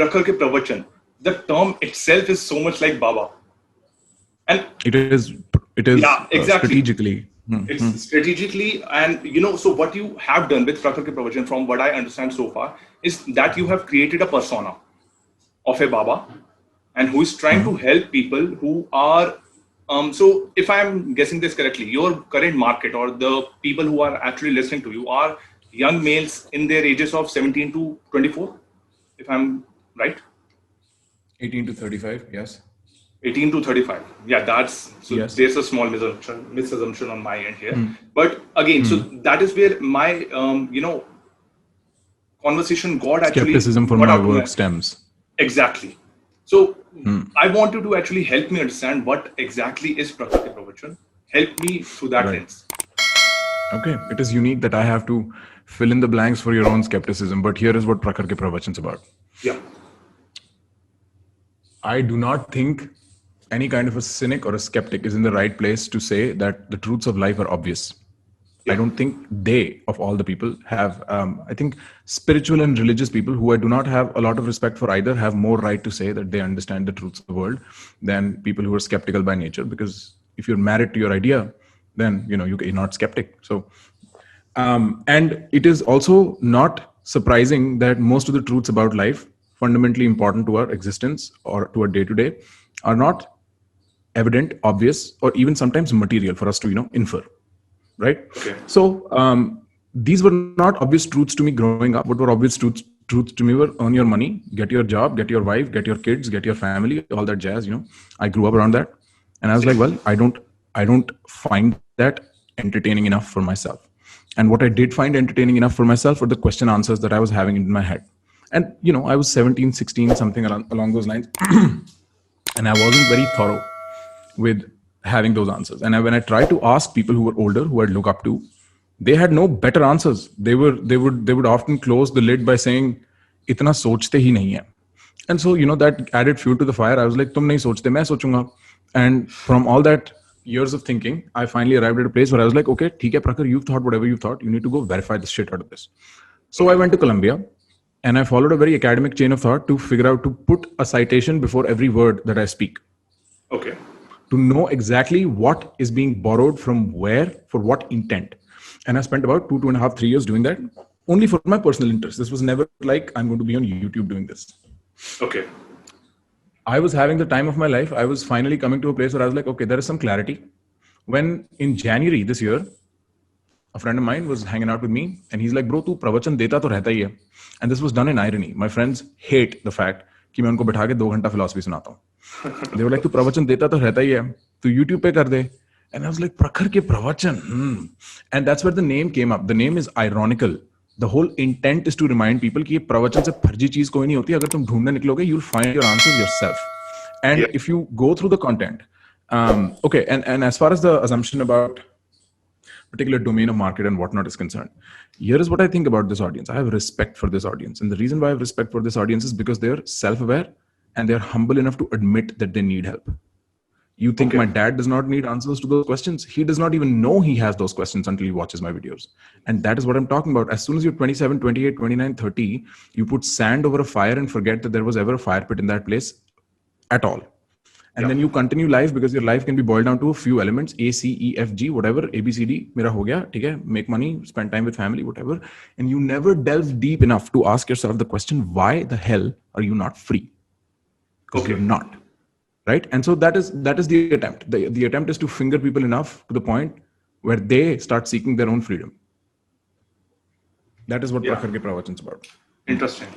Prakhar ke Pravachan. The term itself is so much like Baba. And it is yeah, exactly. Strategically. It's strategically, and so what you have done with Prakhar ke Pravachan, from what I understand so far, is that you have created a persona of a Baba, and who is trying to help people who are, so if I'm guessing this correctly, your current market or the people who are actually listening to you are young males in their ages of 17 to 24, if I'm right? 18 to 35, yes. 18 to 35. Yeah, that's, so Yes. there's a small misassumption on my end here. But again, so that is where my, conversation Skepticism for got my out to work stems. Exactly. So I want you to actually help me understand what exactly is Prakhar ke Pravachan. Help me through that lens. Okay, it is unique that I have to fill in the blanks for your own skepticism, but here is what Prakhar ke Pravachan is about. Yeah. I do not think any kind of a cynic or a skeptic is in the right place to say that the truths of life are obvious. Yeah. I don't think they, of all the people, have, I think spiritual and religious people who I do not have a lot of respect for either have more right to say that they understand the truths of the world than people who are skeptical by nature. Because if you're married to your idea, then, you're not skeptic. So, and it is also not surprising that most of the truths about life, fundamentally important to our existence or to our day-to-day, are not evident, obvious, or even sometimes material for us to, infer. Right? Okay. So these were not obvious truths to me growing up. What were obvious truths to me were earn your money, get your job, get your wife, get your kids, get your family, all that jazz. I grew up around that, and I was like, well, I don't find that entertaining enough for myself. And what I did find entertaining enough for myself were the question answers that I was having in my head. And I was 17, 16, something along those lines, and I wasn't very thorough with having those answers. And when I tried to ask people who were older, who I'd look up to, they had no better answers. They would often close the lid by saying, "Itna sochte hi nahi hai." And so that added fuel to the fire. I was like, "Tum nahi sochte, main sochunga." And from all that years of thinking, I finally arrived at a place where I was like, "Okay, theek hai, Prakhar, you've thought whatever you've thought. You need to go verify the shit out of this." So I went to Columbia, and I followed a very academic chain of thought to figure out to put a citation before every word that I speak. Okay. To know exactly what is being borrowed from where, for what intent. And I spent about 2.5, 3 years doing that only for my personal interest. This was never like I'm going to be on YouTube doing this. Okay. I was having the time of my life. I was finally coming to a place where I was like, okay, there is some clarity. When in January this year, a friend of mine was hanging out with me and he's like, bro, tu pravachan deta to rehta hi hai. And this was done in irony. My friends hate the fact कि मैं उनको बैठा के 2 घंटा philosophy सुनाता हूँ. They were like, तू प्रवचन देता तो रहता ही है, तू YouTube पे कर दे. And I was like, Prakhar ke Pravachan. And that's where the name came up. The name is ironical. The whole intent is to remind people कि ये प्रवचन से फर्जी चीज कोई नहीं होती. अगर तुम ढूंढने निकलोगे, you'll find your answers yourself. And if you go through the content, okay, and as far as the assumption about particular domain of market and whatnot is concerned, here is what I think about this audience. I have respect for this audience. And the reason why I have respect for this audience is because they're self-aware and they're humble enough to admit that they need help. You think my dad does not need answers to those questions? He does not even know he has those questions until he watches my videos. And that is what I'm talking about. As soon as you're 27, 28, 29, 30, you put sand over a fire and forget that there was ever a fire pit in that place at all. And then you continue life because your life can be boiled down to a few elements: A, C, E, F, G, whatever, A, B, C, D. Mera ho gaya, theek hai, make money, spend time with family, whatever. And you never delve deep enough to ask yourself the question, why the hell are you not free? Because you're not. Right? And so that is the attempt. The attempt is to finger people enough to the point where they start seeking their own freedom. That is what Prakhar ke Pravachan is about. Interesting.